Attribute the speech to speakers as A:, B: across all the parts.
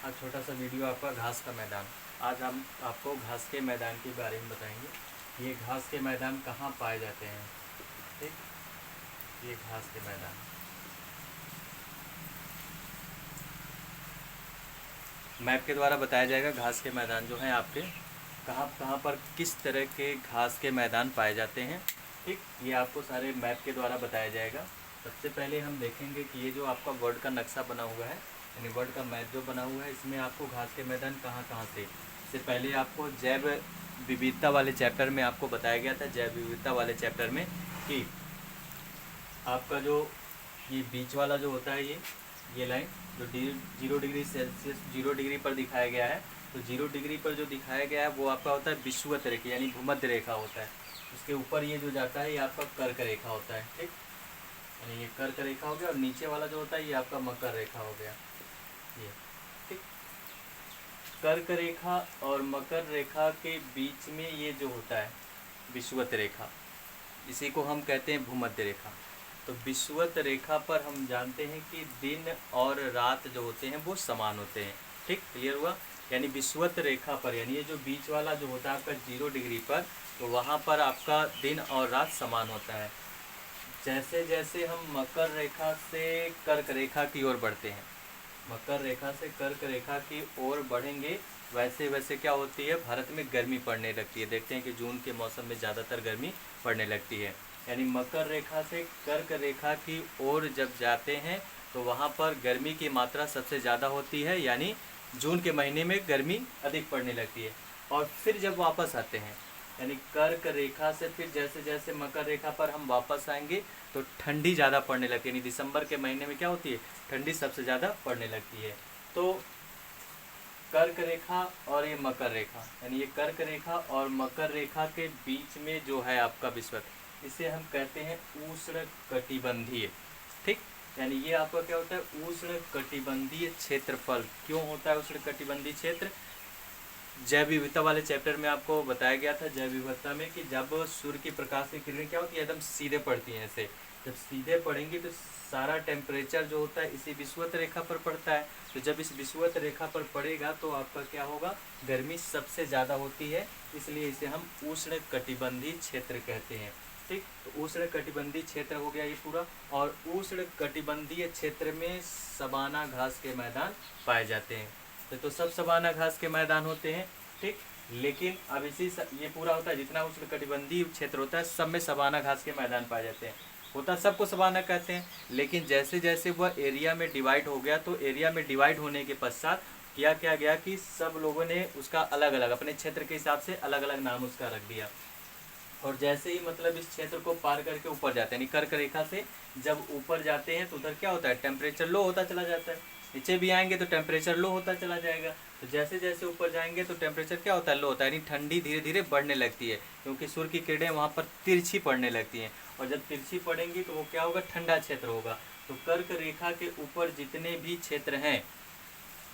A: आज छोटा सा वीडियो आपका घास का मैदान। आज हम आपको घास के मैदान के बारे में बताएंगे। ये घास के मैदान कहाँ पाए जाते हैं। ठीक, ये घास के मैदान मैप के द्वारा बताया जाएगा। घास के मैदान जो हैं आपके कहाँ कहाँ पर किस तरह के घास के मैदान पाए जाते हैं। ठीक, ये आपको सारे मैप के द्वारा बताया जाएगा। सबसे पहले हम देखेंगे कि ये जो आपका वर्ल्ड का नक्शा बना हुआ है, यानी वर्ल्ड का मैप जो बना हुआ है, इसमें आपको घास के मैदान कहाँ कहाँ से। इससे पहले आपको जैव विविधता वाले चैप्टर में आपको बताया गया था, जैव विविधता वाले चैप्टर में, कि आपका जो ये बीच वाला जो होता है, ये लाइन जो 0 डिग्री सेल्सियस 0 डिग्री पर दिखाया गया है, तो 0 डिग्री पर जो दिखाया गया है वो आपका होता है विषुवत रेखा, यानी भूमध्य रेखा होता है। उसके ऊपर ये जो जाता है ये आपका कर्क रेखा होता है। ठीक, यानी ये कर्क रेखा हो गया, और नीचे वाला जो होता है ये आपका मकर रेखा हो गया। ये ठीक, कर्क रेखा और मकर रेखा के बीच में ये जो होता है विषुवत रेखा, इसी को हम कहते हैं भूमध्य रेखा। तो विषुवत रेखा पर हम जानते हैं कि दिन और रात जो होते हैं वो समान होते हैं। ठीक, क्लियर हुआ। यानी विषुवत रेखा पर, यानी ये जो बीच वाला जो होता है आपका 0 डिग्री पर, तो वहाँ पर आपका दिन और रात समान होता है। जैसे जैसे हम मकर रेखा से कर्क रेखा की ओर बढ़ते हैं, मकर रेखा से कर्क रेखा की ओर बढ़ेंगे, वैसे वैसे क्या होती है, भारत में गर्मी पड़ने लगती है। देखते हैं कि जून के मौसम में ज़्यादातर गर्मी पड़ने लगती है। यानी मकर रेखा से कर्क रेखा की ओर जब जाते हैं तो वहाँ पर गर्मी की मात्रा सबसे ज़्यादा होती है, यानी जून के महीने में गर्मी अधिक पड़ने लगती है। और फिर जब वापस आते हैं, यानी कर्क रेखा से फिर जैसे जैसे मकर रेखा पर हम वापस आएंगे तो ठंडी ज़्यादा पड़ने लगती है। यानी दिसंबर के महीने में क्या होती है, ठंडी सबसे ज़्यादा पड़ने लगती है। तो कर्क रेखा और ये मकर रेखा, यानी ये कर्क रेखा और मकर रेखा के बीच में जो है आपका विषुवत, इसे हम कहते हैं उष्ण कटिबंधीय। ठीक, यानी ये आपका क्या होता है, उष्ण कटिबंधीय क्षेत्रफल। क्यों होता है उष्ण कटिबंधीय क्षेत्र? जैव विविधता वाले चैप्टर में आपको बताया गया था, जैव विविधता में, कि जब सूर्य की प्रकाश की किरणें क्या होती है, एकदम सीधे पड़ती हैं ऐसे। जब सीधे पड़ेंगी तो सारा टेम्परेचर जो होता है इसी विषुवत रेखा पर पड़ता है। तो जब इस विषुवत रेखा पर पड़ेगा तो आपका क्या होगा, गर्मी सबसे ज़्यादा होती है, इसलिए इसे हम उष्ण कटिबंधीय क्षेत्र कहते हैं। ठीक, तो उष्ण कटिबंधीय क्षेत्र हो गया ये पूरा। और उष्ण कटिबंधीय क्षेत्र में सवाना घास के मैदान पाए जाते हैं। तो सब सवाना घास के मैदान होते हैं। ठीक, लेकिन अब ये पूरा होता है, जितना उष्ण कटिबंधीय क्षेत्र होता है सब में सवाना घास के मैदान पाए जाते हैं। होता सबको सवाना कहते हैं, लेकिन जैसे जैसे वह एरिया में डिवाइड हो गया, तो एरिया में डिवाइड होने के पश्चात क्या किया गया कि सब लोगों ने उसका अलग अलग अपने क्षेत्र के हिसाब से अलग अलग नाम उसका रख दिया। और जैसे ही मतलब इस क्षेत्र को पार करके ऊपर जाते हैं, यानी कर्क रेखा से जब ऊपर जाते हैं तो उधर क्या होता है, टेम्परेचर लो होता चला जाता है। नीचे भी आएंगे तो टेम्परेचर लो होता चला जाएगा। तो जैसे जैसे ऊपर जाएंगे तो टेम्परेचर क्या होता है, लो होता है, यानी ठंडी धीरे धीरे बढ़ने लगती है, क्योंकि सूर्य की किरणें वहाँ पर तिरछी पड़ने लगती हैं। और जब तिरछी पड़ेंगी तो वो क्या होगा, ठंडा क्षेत्र होगा। तो कर्क रेखा के ऊपर जितने भी क्षेत्र हैं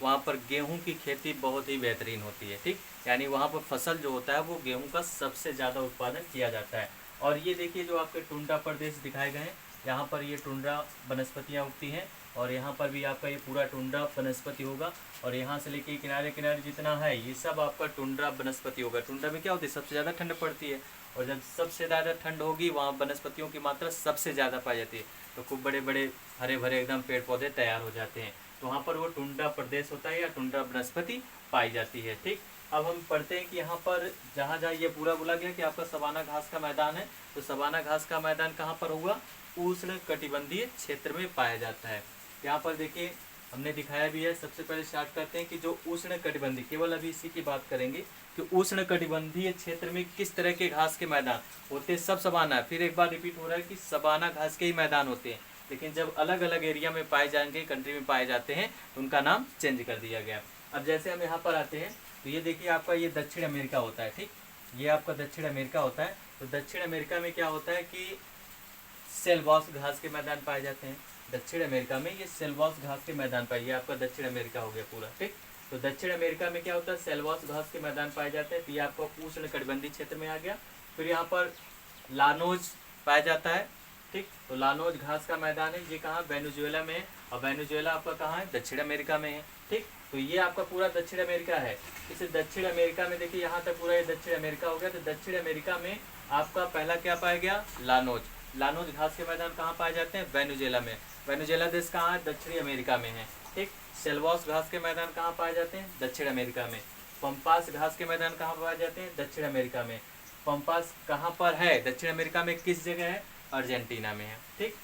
A: वहाँ पर गेहूं की खेती बहुत ही बेहतरीन होती है। ठीक, यानी वहाँ पर फसल जो होता है वो गेहूं का सबसे ज़्यादा उत्पादन किया जाता है। और ये देखिए जो आपके टुंड्रा प्रदेश दिखाए गए हैं, यहाँ पर ये टुंड्रा वनस्पतियाँ उगती हैं, और यहाँ पर भी आपका ये पूरा टुंड्रा वनस्पति होगा। और यहाँ से लेके किनारे किनारे जितना है ये सब आपका टुंड्रा वनस्पति होगा। टुंड्रा में क्या होती है, सबसे ज़्यादा ठंड पड़ती है, और जब सबसे ज़्यादा ठंड होगी वहाँ वनस्पतियों की मात्रा सबसे ज़्यादा पाई जाती है। तो खूब बड़े बड़े हरे भरे एकदम पेड़ पौधे तैयार हो जाते हैं। तो वहाँ पर वो टुंड्रा प्रदेश होता है या टुंड्रा वनस्पति पाई जाती है। ठीक, अब हम पढ़ते हैं कि यहाँ पर जहाँ जहाँ ये पूरा बोला गया कि आपका सवाना घास का मैदान है, तो सवाना घास का मैदान कहाँ पर होगा, उष्ण कटिबंधीय क्षेत्र में पाया जाता है। यहाँ पर देखिए हमने दिखाया भी है। सबसे पहले स्टार्ट करते हैं कि जो उष्ण कटिबंधीय, केवल अभी इसी की बात करेंगे कि उष्ण कटिबंधीय क्षेत्र में किस तरह के घास के मैदान होते हैं। सब सवाना है, फिर एक बार रिपीट हो रहा है कि सवाना घास के ही मैदान होते हैं, लेकिन जब अलग अलग एरिया में पाए जाएंगे, कंट्री में पाए जाते हैं, तो उनका नाम चेंज कर दिया गया। अब जैसे हम यहाँ पर आते हैं तो ये देखिए आपका ये दक्षिण अमेरिका होता है। ठीक, ये आपका दक्षिण अमेरिका होता है। तो दक्षिण अमेरिका में क्या होता है कि सेलवास घास के मैदान पाए जाते हैं। दक्षिण अमेरिका में ये सेलवास घास के मैदान पाए, ये आपका दक्षिण अमेरिका हो गया पूरा। ठीक, तो दक्षिण अमेरिका में क्या होता है, सेलवास घास के मैदान पाए जाते हैं। तो ये आपका उष्ण कटिबंधीय क्षेत्र में आ गया। फिर यहाँ पर लानोज पाया जाता है, ठीक। तो लानोज घास का मैदान है, ये कहाँ वेनेजुएला में है, और वेनेजुएला आपका कहाँ है, दक्षिण अमेरिका में है। ठीक। तो ये आपका पूरा दक्षिण अमेरिका है। इसे दक्षिण अमेरिका में देखिए, यहाँ तक पूरा ये दक्षिण अमेरिका हो गया। तो दक्षिण अमेरिका में आपका पहला क्या पाया गया, लानोज। लानोज घास के मैदान कहाँ पाए जाते हैं, वेनेजुएला में। वेनेजुएला देश कहाँ है, दक्षिणी अमेरिका में है। ठीक। सेल्वास घास के मैदान कहाँ पाए जाते हैं, दक्षिण अमेरिका में। पंपास घास के मैदान कहाँ पाए जाते हैं, दक्षिण अमेरिका में। पंपास कहाँ पर है, दक्षिण अमेरिका में किस जगह है, अर्जेंटीना में है। ठीक।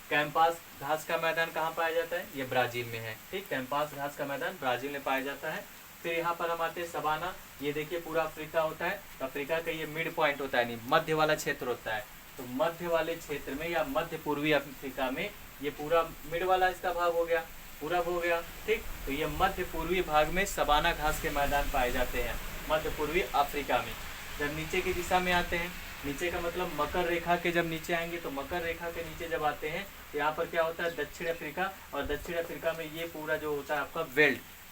A: कैंपास घास का मैदान कहाँ पाया जाता है, ये ब्राजील में है। ठीक। कैंपास घास का मैदान ब्राजील में पाया जाता है। फिर यहाँ पर हम आते हैं सवाना, ये देखिए पूरा अफ्रीका होता है। अफ्रीका का ये मिड पॉइंट होता है, नहीं मध्य वाला क्षेत्र होता है। तो मध्य वाले क्षेत्र में या मध्य पूर्वी अफ्रीका में ये पूरा मिड वाला इसका भाग हो गया, पूरा हो गया। ठीक। तो ये मध्य पूर्वी भाग में सवाना घास के मैदान पाए जाते हैं, मध्य पूर्वी अफ्रीका में। जब नीचे की दिशा में आते हैं, नीचे का मतलब मकर रेखा के जब नीचे आएंगे, तो मकर रेखा के नीचे जब आते हैं तो यहाँ पर क्या होता है, दक्षिण अफ्रीका। और दक्षिण अफ्रीका में ये पूरा जो होता है आपका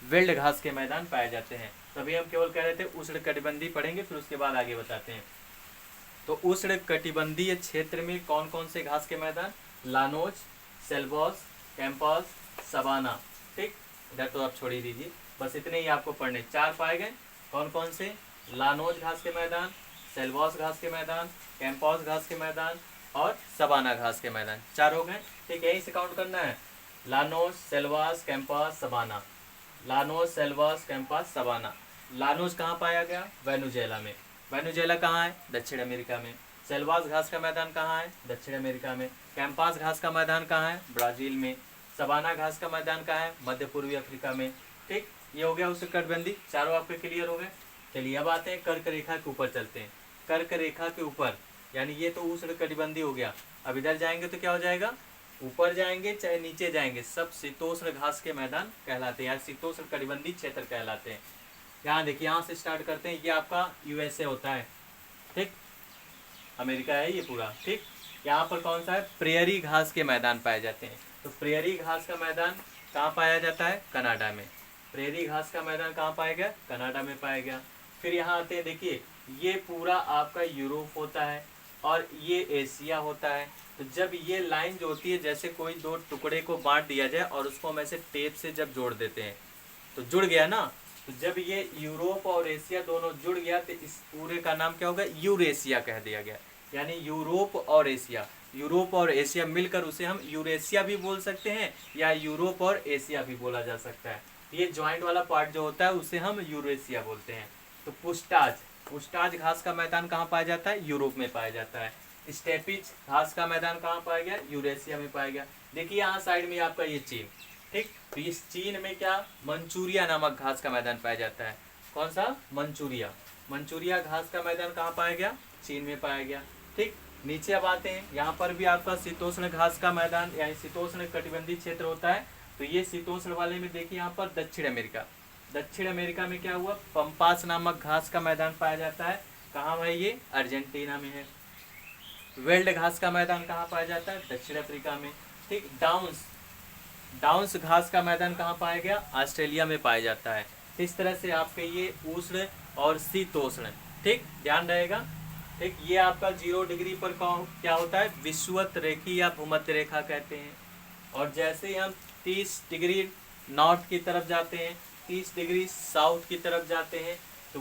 A: वेल्ड घास के मैदान पाए जाते हैं। तभी हम केवल कह रहे थे उष्णकटिबंधीय पढ़ेंगे, फिर उसके बाद आगे बताते हैं। तो उष्णकटिबंधीय क्षेत्र में कौन कौन से घास के मैदान, लानोज, सेल्वास, कैंपास, सवाना। ठीक। इधर तो आप छोड़ ही दीजिए, बस इतने ही आपको पढ़ने। 4 पाए गए, कौन कौन से, लानोज घास के मैदान, सेल्वास घास के मैदान, कैंपास घास के मैदान और सवाना घास के मैदान। 4 हो गए। ठीक। यही से काउंट करना है, Llanos, Selvas, Campos, savanna. Llanos, Selvas, Campos, savanna. Llanos कहाँ पाया गया, वेनेजुएला में। वेनेजुएला कहाँ है, दक्षिण अमेरिका में। सेल्वास घास का मैदान कहाँ है, दक्षिण अमेरिका में। कैंपास घास का मैदान कहाँ है, ब्राजील में। सवाना घास का मैदान कहाँ है, मध्य पूर्वी अफ्रीका में। ठीक। ये हो गया उष्णकटिबंधीय, चारों आपके क्लियर हो गए। चलिए अब आते हैं कर्क रेखा के ऊपर चलते हैं। कर्क रेखा के ऊपर, यानी ये तो उष्णकटिबंधीय हो गया। अब इधर जाएंगे तो क्या हो जाएगा, ऊपर जाएंगे चाहे नीचे जाएंगे, सब शीतोष्ण घास के मैदान कहलाते हैं, या शीतोष्ण कटिबंधीय क्षेत्र कहलाते हैं। यहाँ देखिए, यहाँ से स्टार्ट करते हैं। ये आपका यूएसए होता है। ठीक। अमेरिका है ये पूरा। ठीक। यहाँ पर कौन सा है, प्रेयरी घास के मैदान पाए जाते हैं। तो प्रेयरी घास का मैदान कहाँ पाया जाता है, कनाडा में। प्रेयरी घास का मैदान कहाँ पाया गया, कनाडा में पाया गया। फिर यहाँ आते हैं, देखिए ये पूरा आपका यूरोप होता है और ये एशिया होता है। तो जब ये लाइन जो होती है, जैसे कोई 2 टुकड़े को बांट दिया जाए और उसको हम ऐसे टेप से जब जोड़ देते हैं तो जुड़ गया ना। तो जब ये यूरोप और एशिया दोनों जुड़ गया तो इस पूरे का नाम क्या होगा, यूरेशिया कह दिया गया। यानी यूरोप और एशिया, यूरोप और एशिया मिलकर उसे हम यूरेशिया भी बोल सकते हैं या यूरोप और एशिया भी बोला जा सकता है। ये ज्वाइंट वाला पार्ट जो होता है उसे हम यूरेशिया बोलते हैं। तो पुस्टाज घास का मैदान कहाँ पाया जाता है, यूरोप में पाया जाता है। स्टेपिज घास का मैदान कहाँ पाया गया, यूरेशिया में पाया गया। देखिए यहाँ साइड में आपका ये चीन। ठीक। तो इस चीन में क्या, मंचूरिया नामक घास का मैदान पाया जाता है। कौन सा, मंचूरिया घास का मैदान कहाँ पाया गया, चीन में पाया गया। ठीक। नीचे अब आते हैं, यहाँ पर भी आपका शीतोष्ण घास का मैदान यानी शीतोष्ण कटिबंधीय क्षेत्र होता है। तो ये शीतोष्ण वाले में देखिए यहाँ पर दक्षिण अमेरिका में क्या हुआ, पंपास नामक घास का मैदान पाया जाता है। कहाँ है ये, अर्जेंटीना में है। वेल्ड घास का मैदान कहाँ पाया जाता है, दक्षिण अफ्रीका में। ठीक। डाउन्स घास का मैदान कहाँ पाया गया, ऑस्ट्रेलिया में पाया जाता है। इस तरह से आपके ये उष्ण और शीतोष्ण, ठीक, ध्यान रहेगा। ठीक। ये आपका 0 डिग्री पर क्या होता है, विषुवत रेखी या भूमध्य रेखा कहते हैं। और जैसे ही हम 30 डिग्री नॉर्थ की तरफ जाते हैं, 30 डिग्री साउथ की तरफ जाते हैं, तो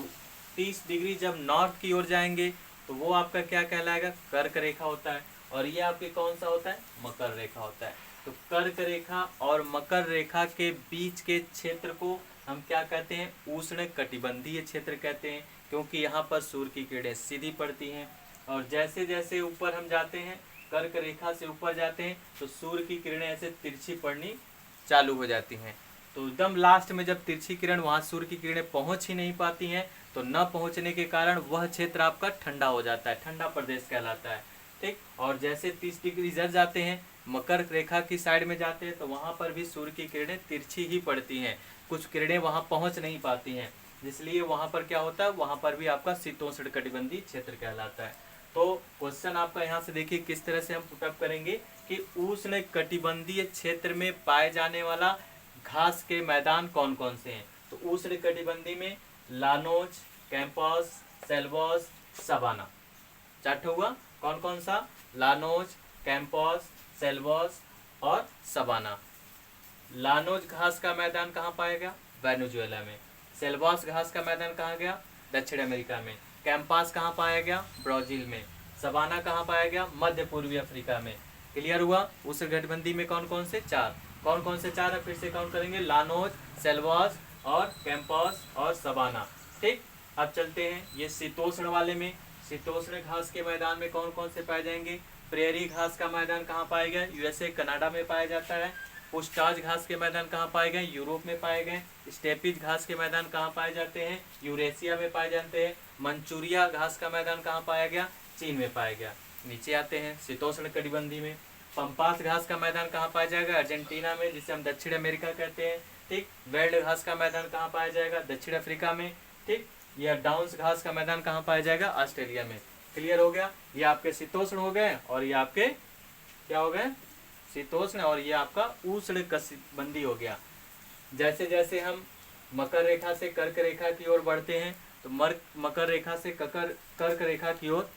A: 30 डिग्री जब नॉर्थ की ओर जाएंगे तो वो आपका क्या कहलाएगा, कर्क रेखा होता है। और ये आपके कौन सा होता है, मकर रेखा होता है। तो कर्क रेखा और मकर रेखा के बीच के क्षेत्र को हम क्या कहते हैं, उष्ण कटिबंधीय क्षेत्र कहते हैं, क्योंकि यहाँ पर सूर्य की किरणें सीधी पड़ती हैं। और जैसे जैसे ऊपर हम जाते हैं, कर्क रेखा से ऊपर जाते हैं, तो सूर्य की किरणें ऐसे तिरछी पड़नी चालू हो जाती हैं। तो एकदम लास्ट में जब तिरछी किरण वहाँ सूर्य की किरणें पहुँच ही नहीं पाती हैं, तो न पहुँचने के कारण वह क्षेत्र आपका ठंडा हो जाता है, ठंडा प्रदेश कहलाता है। ठीक। और जैसे 30 डिग्री इधर जाते हैं, मकर रेखा की साइड में जाते हैं, तो वहाँ पर भी सूर्य की किरणें तिरछी ही पड़ती हैं, कुछ किरणें वहाँ पहुँच नहीं पाती हैं, इसलिए वहाँ पर क्या होता है, वहाँ पर भी आपका शीतोष्ण कटिबंधीय क्षेत्र कहलाता है। तो क्वेश्चन आपका यहाँ से देखिए किस तरह से हम पुटअप करेंगे कि उष्ण कटिबंधीय क्षेत्र में पाए जाने वाला घास के मैदान कौन कौन से हैं। तो उष्ण कटिबंधीय में लानोज, कैंपस, सेल्वोस, सवाना, चार्ट हुआ। कौन कौन सा, लानोज, कैंपस, सेल्वस और सवाना। लानोज घास का मैदान कहाँ पाया गया? वेनेजुएला में। सेल्वास घास का मैदान कहाँ गया? दक्षिण अमेरिका में। कैंपास कहाँ पाया गया? ब्राजील में। सवाना कहाँ पाया गया? मध्य पूर्वी अफ्रीका में। क्लियर हुआ? उस गठबंधी में कौन कौन से? चार। कौन कौन से चार है फिर से काउंट करेंगे? लानोज, सेल्वास और कैंपास और सवाना। ठीक, अब चलते हैं ये शीतोष्ण वाले में। शीतोष्ण घास के मैदान में कौन कौन से पाए जाएंगे? प्रेरी घास का मैदान कहाँ पाया गया? यूएसए, कनाडा में पाया जाता है। पुष्टाज घास के मैदान कहाँ पाए गए? यूरोप में पाए गए। स्टेपीज घास के मैदान कहाँ पाए जाते हैं? यूरेशिया में पाए जाते हैं। मंचूरिया घास का मैदान कहाँ पाया गया? चीन में पाया गया। नीचे आते हैं शीतोष्ण कटिबंधी में। पंपास घास का मैदान कहाँ पाया जाएगा? अर्जेंटीना में, जिसे हम दक्षिण अमेरिका कहते हैं। ठीक, वेल्ड घास का मैदान कहाँ पाया जाएगा? दक्षिण अफ्रीका में। ठीक, यह डाउन्स घास का मैदान कहाँ पाया जाएगा? ऑस्ट्रेलिया में। क्लियर हो गया? ये आपके शीतोष्ण हो गए और ये आपके क्या हो गए? शीतोष्ण। और ये आपका उष्ण कटिबंधी हो गया। जैसे जैसे हम मकर रेखा से कर्क रेखा की ओर बढ़ते हैं तो मकर रेखा से कर्क रेखा की ओर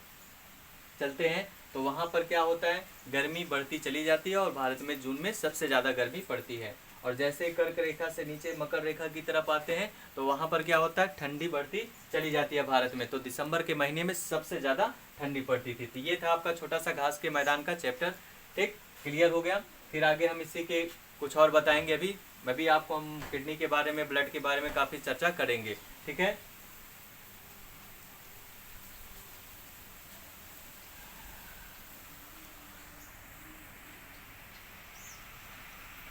A: चलते हैं तो वहां पर क्या होता है? गर्मी बढ़ती चली जाती है और भारत में जून में सबसे ज्यादा गर्मी पड़ती है। और जैसे कर्क रेखा से नीचे मकर रेखा की तरफ आते हैं तो वहां पर क्या होता है? ठंडी बढ़ती चली जाती है भारत में। तो दिसंबर के महीने में सबसे ज्यादा ठंडी पड़ती थी। तो ये था आपका छोटा सा घास के मैदान का चैप्टर। ठीक, क्लियर हो गया? फिर आगे हम इसी के कुछ और बताएंगे। अभी आपको हम किडनी के बारे में, ब्लड के बारे में काफ़ी चर्चा करेंगे। ठीक है।